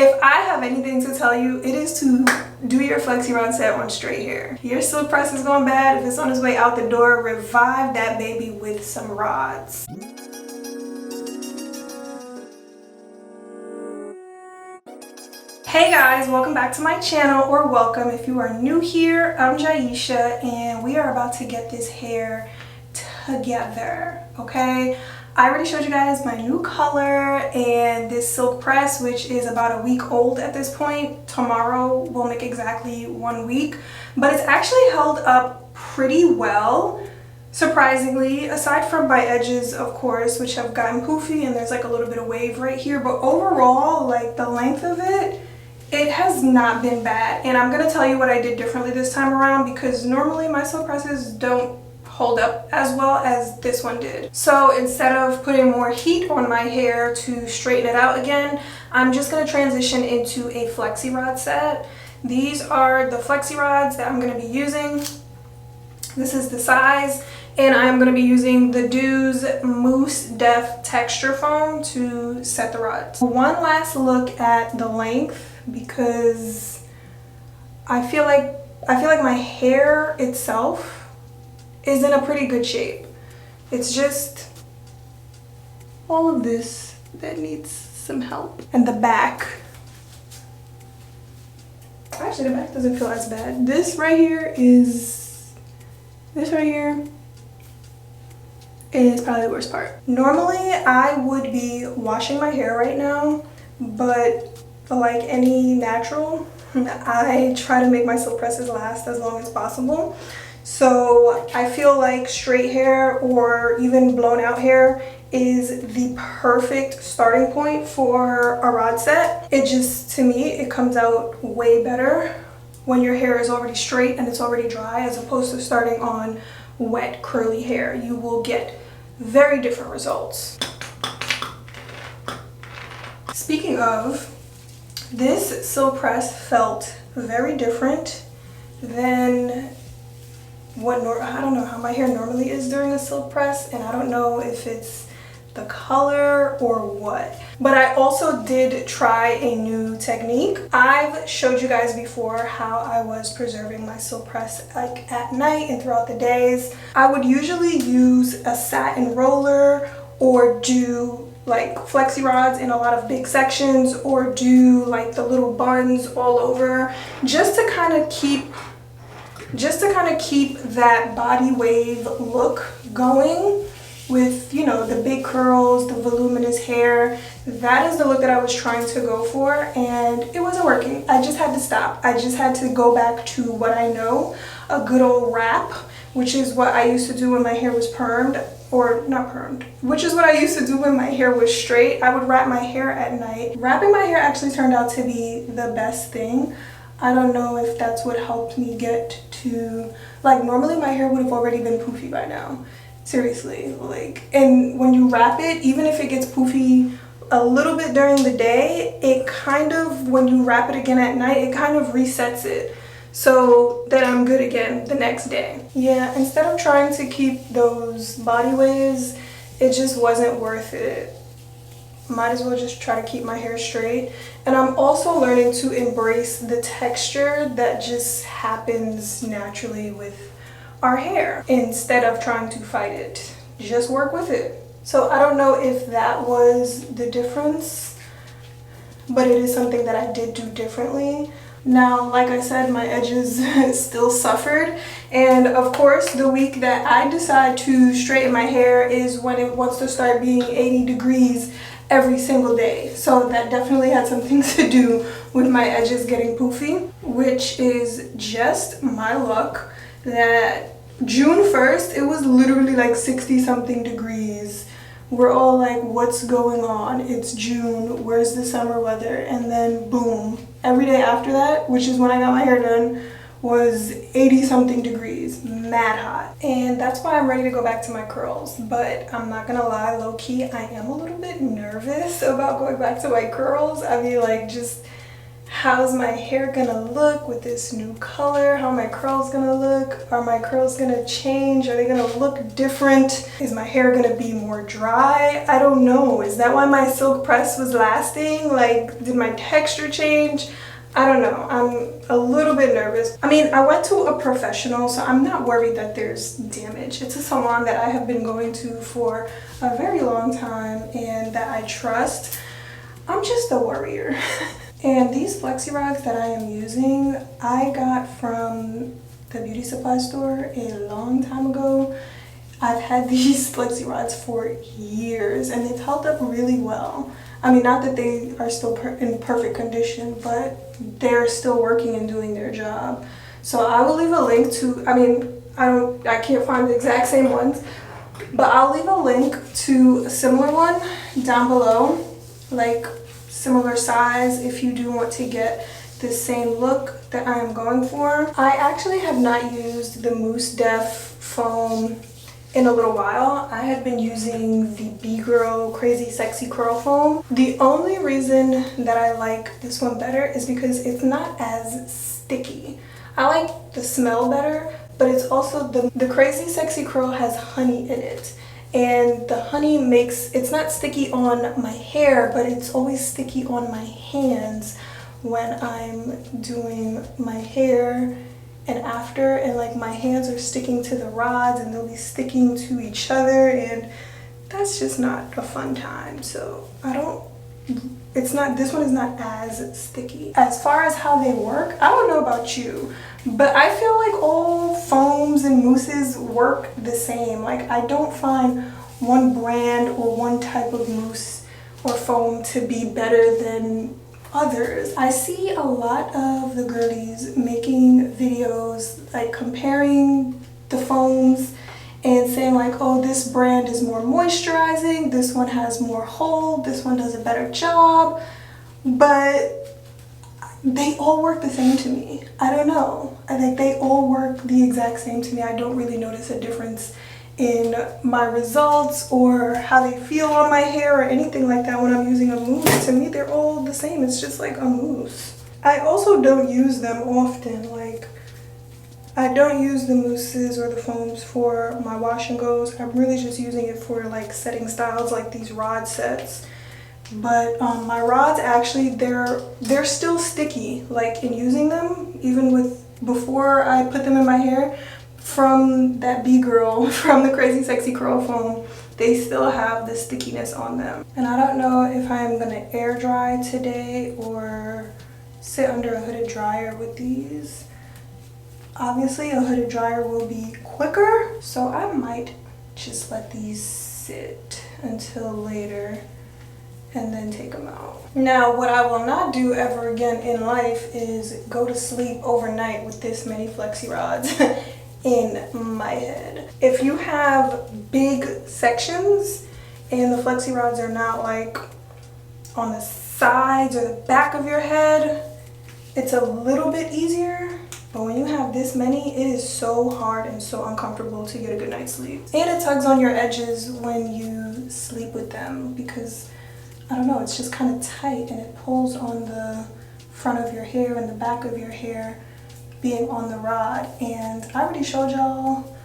If I have anything to tell you, it is to do your Flexi rod set on straight hair. Your silk press is going bad. If it's on its way out the door, revive that baby with some rods. Hey guys, welcome back to my channel, or welcome if you are new here. I'm Jaisha and we are about to get this hair together, okay? I already showed you guys my new color and this silk press, which is about a week old at this point. Tomorrow will make exactly 1 week, but it's actually held up pretty well, surprisingly, aside from my edges, of course, which have gotten poofy and there's like a little bit of wave right here. But overall, like the length of it has not been bad. And I'm gonna tell you what I did differently this time around, because normally my silk presses don't hold up as well as this one did. So instead of putting more heat on my hair to straighten it out again, I'm just going to transition into a Flexi rod set. These are the Flexi rods that I'm going to be using. This is the size, and I'm going to be using the Dew's Mousse Def Texture Foam to set the rods. One last look at the length, because I feel like my hair itself is in a pretty good shape. It's just all of this that needs some help. And the back, actually the back doesn't feel as bad. This right here is probably the worst part. Normally I would be washing my hair right now, but like any natural, I try to make my silk presses last as long as possible. So I feel like straight hair or even blown out hair is the perfect starting point for a rod set. It just, to me, it comes out way better when your hair is already straight and it's already dry, as opposed to starting on wet curly hair. You will get very different results. Speaking of, this silk press felt very different than I don't know how my hair normally is during a silk press, and I don't know if it's the color or what. But I also did try a new technique. I've showed you guys before how I was preserving my silk press like at night and throughout the days. I would usually use a satin roller, or do like Flexi rods in a lot of big sections, or do like the little buns all over, just to kind of keep that body wave look going with, you know, the big curls, the voluminous hair. That is the look that I was trying to go for, and it wasn't working. I just had to stop. I just had to go back to what I know, a good old wrap, which is what I used to do when my hair was permed, or not permed, which is what I used to do when my hair was straight. I would wrap my hair at night. Wrapping my hair actually turned out to be the best thing. I don't know if that's what helped me get to, like, normally my hair would have already been poofy by now. Seriously, like, and when you wrap it, even if it gets poofy a little bit during the day, it kind of, when you wrap it again at night, it kind of resets it so that I'm good again the next day. Yeah, instead of trying to keep those body waves, it just wasn't worth it. Might as well just try to keep my hair straight. And I'm also learning to embrace the texture that just happens naturally with our hair, instead of trying to fight it. Just work with it. So I don't know if that was the difference, but it is something that I did do differently. Now, like I said, my edges still suffered, and of course the week that I decide to straighten my hair is when it wants to start being 80 degrees every single day. So that definitely had something to do with my edges getting poofy, which is just my luck that June 1st, it was literally like 60 something degrees. We're all like, what's going on? It's June, where's the summer weather? And then boom, every day after that, which is when I got my hair done, was 80 something degrees, mad hot. And that's why I'm ready to go back to my curls. But I'm not gonna lie, low-key, I am a little bit nervous about going back to my curls. I mean, like, just how's my hair gonna look with this new color? How are my curls gonna look? Are my curls gonna change? Are they gonna look different? Is my hair gonna be more dry? I don't know. Is that why my silk press was lasting? Like, did my texture change? I don't know. I'm a little bit nervous. I mean, I went to a professional, so I'm not worried that there's damage. It's a salon that I have been going to for a very long time and that I trust. I'm just a worrier. And these Flexi rods that I am using, I got from the beauty supply store a long time ago. I've had these Flexi rods for years and they've held up really well. I mean, not that they are still in perfect condition, but they're still working and doing their job. So I will leave a link to, I mean, I can't find the exact same ones, but I'll leave a link to a similar one down below, like similar size if you do want to get the same look that I am going for. I actually have not used the Mousse Def foam in a little while. I had been using the B-Girl Crazy Sexy Curl Foam. The only reason that I like this one better is because it's not as sticky. I like the smell better, but it's also the Crazy Sexy Curl has honey in it. And the honey makes, it's not sticky on my hair, but it's always sticky on my hands when I'm doing my hair and after, and like my hands are sticking to the rods and they'll be sticking to each other, and that's just not a fun time. So this one is not as sticky. As far as how they work, I don't know about you, but I feel like all foams and mousses work the same. Like, I don't find one brand or one type of mousse or foam to be better than others. I see a lot of the girlies making videos like comparing the foams and saying like, oh, this brand is more moisturizing, this one has more hold, this one does a better job, but they all work the same to me. I don't know. I think they all work the exact same to me. I don't really notice a difference in my results or how they feel on my hair or anything like that when I'm using a mousse. To me, they're all the same. It's just like a mousse. I also don't use them often. Like, I don't use the mousses or the foams for my wash and goes. I'm really just using it for like setting styles like these rod sets. But my rods actually, they're still sticky, like in using them, even with before I put them in my hair. From that B-Girl, from the Crazy Sexy Curl Foam, they still have the stickiness on them. And I don't know if I'm gonna air dry today or sit under a hooded dryer with these. Obviously a hooded dryer will be quicker, so I might just let these sit until later and then take them out. Now, what I will not do ever again in life is go to sleep overnight with this many Flexi rods in my head. If you have big sections and the Flexi rods are not like on the sides or the back of your head, it's a little bit easier. But when you have this many, it is so hard and so uncomfortable to get a good night's sleep. And it tugs on your edges when you sleep with them because, I don't know, it's just kind of tight and it pulls on the front of your hair and the back of your hair being on the rod. And I already showed y'all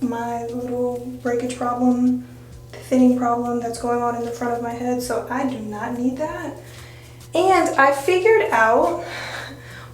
my little breakage problem, the thinning problem that's going on in the front of my head, so I do not need that. And I figured out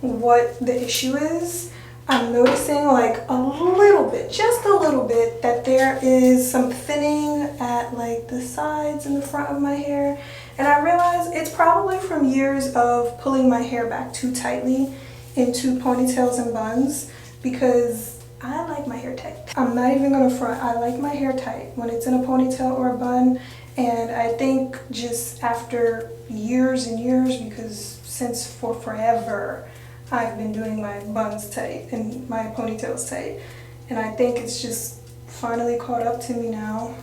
what the issue is. I'm noticing like a little bit, just a little bit, that there is some thinning at like the sides and the front of my hair. And I realized it's probably from years of pulling my hair back too tightly into ponytails and buns, because I like my hair tight. I'm not even gonna front, I like my hair tight when it's in a ponytail or a bun. And I think just after years and years, because since for forever I've been doing my buns tight and my ponytails tight, and I think it's just finally caught up to me now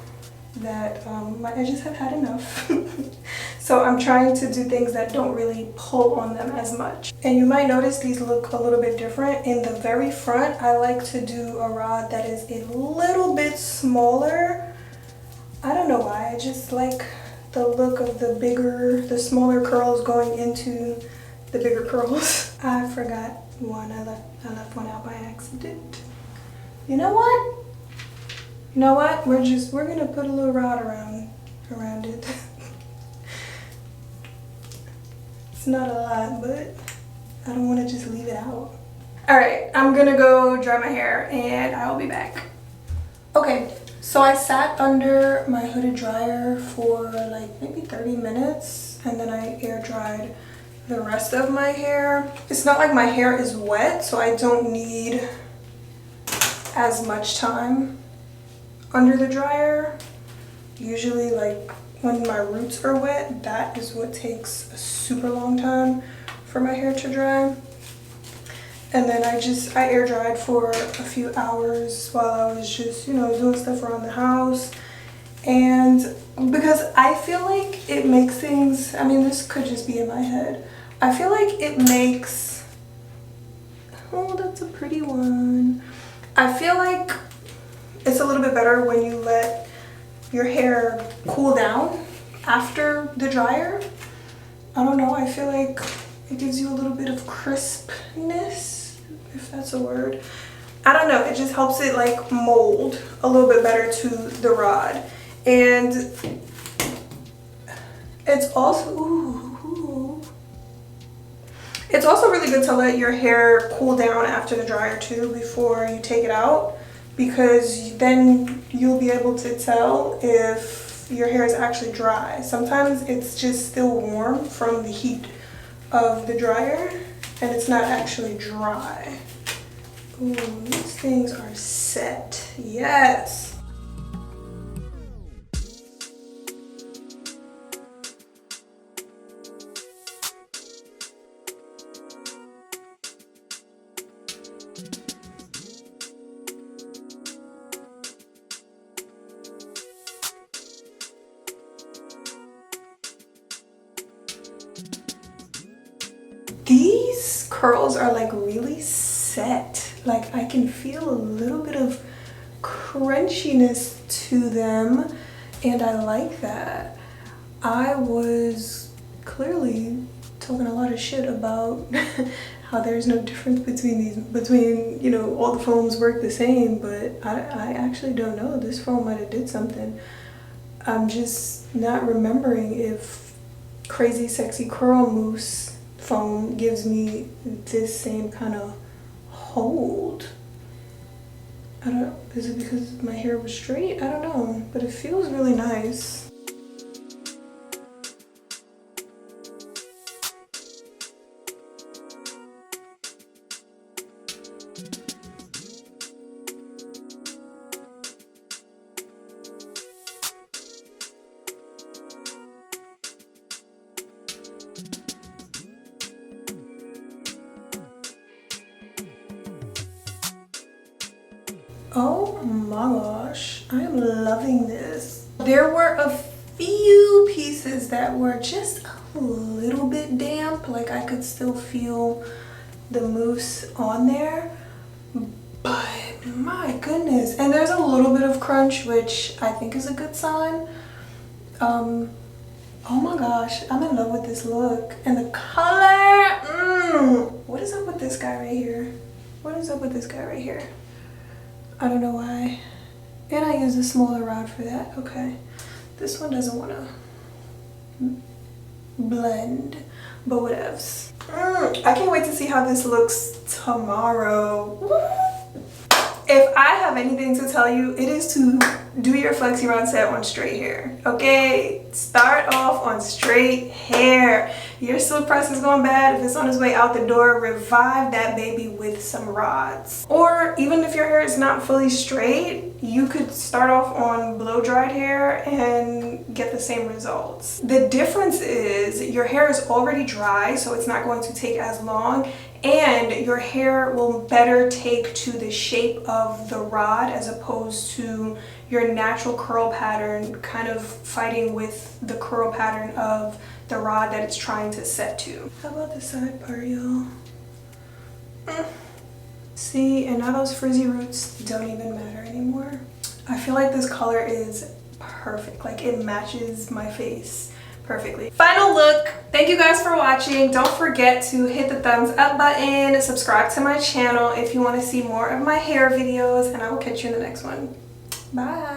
that my edges have had enough. So I'm trying to do things that don't really pull on them as much. And you might notice these look a little bit different. In the very front, I like to do a rod that is a little bit smaller. I don't know why, I just like the look of the smaller curls going into the bigger curls. I forgot one. I left one out by accident. You know what? You know what? We're gonna put a little rod around it. It's not a lot, but I don't want to just leave it out. All right, I'm gonna go dry my hair and I'll be back. Okay, so I sat under my hooded dryer for like maybe 30 minutes and then I air dried the rest of my hair. It's not like my hair is wet, so I don't need as much time under the dryer. Usually like when my roots are wet, that is what takes a super long time for my hair to dry. And then I air dried for a few hours while I was just, you know, doing stuff around the house. And because I feel like it makes things, I mean, this could just be in my head. I feel like it makes, oh, that's a pretty one. I feel like it's a little bit better when you let your hair cool down after the dryer. I don't know, I feel like it gives you a little bit of crispness, if that's a word. I don't know, it just helps it like mold a little bit better to the rod. And it's also, it's also really good to let your hair cool down after the dryer too before you take it out, because then you'll be able to tell if your hair is actually dry. Sometimes it's just still warm from the heat of the dryer and it's not actually dry. Ooh, these things are set. Yes. These curls are like really set. Like I can feel a little bit of crunchiness to them and I like that. I was clearly talking a lot of shit about how there's no difference between you know, all the foams work the same, but I actually don't know. This foam might have did something. I'm just not remembering if Crazy Sexy Curl Mousse foam gives me this same kind of hold. I don't know, is it because my hair was straight? I don't know, but it feels really nice. Oh my gosh, I am loving this. There were a few pieces that were just a little bit damp, like I could still feel the mousse on there, but my goodness. And there's a little bit of crunch, which I think is a good sign. Oh my gosh, I'm in love with this look and the color. What is up with this guy right here? What is up with this guy right here? I don't know why. And I use a smaller rod for that. Okay. This one doesn't want to blend, but whatevs. I can't wait to see how this looks tomorrow. If I have anything to tell you, it is to do your flexi rod set on straight hair. Okay? Start off on straight hair. Your silk press is going bad. If it's on its way out the door, revive that baby with some rods. Or even if your hair is not fully straight, you could start off on blow dried hair and get the same results. The difference is your hair is already dry, so it's not going to take as long, and your hair will better take to the shape of the rod as opposed to your natural curl pattern kind of fighting with the curl pattern of the rod that it's trying to set to. How about the side part, y'all? See, and now those frizzy roots don't even matter anymore. I feel like this color is perfect. Like it matches my face perfectly. Final look. Thank you guys for watching. Don't forget to hit the thumbs up button, subscribe to my channel if you want to see more of my hair videos, and I will catch you in the next one. Bye.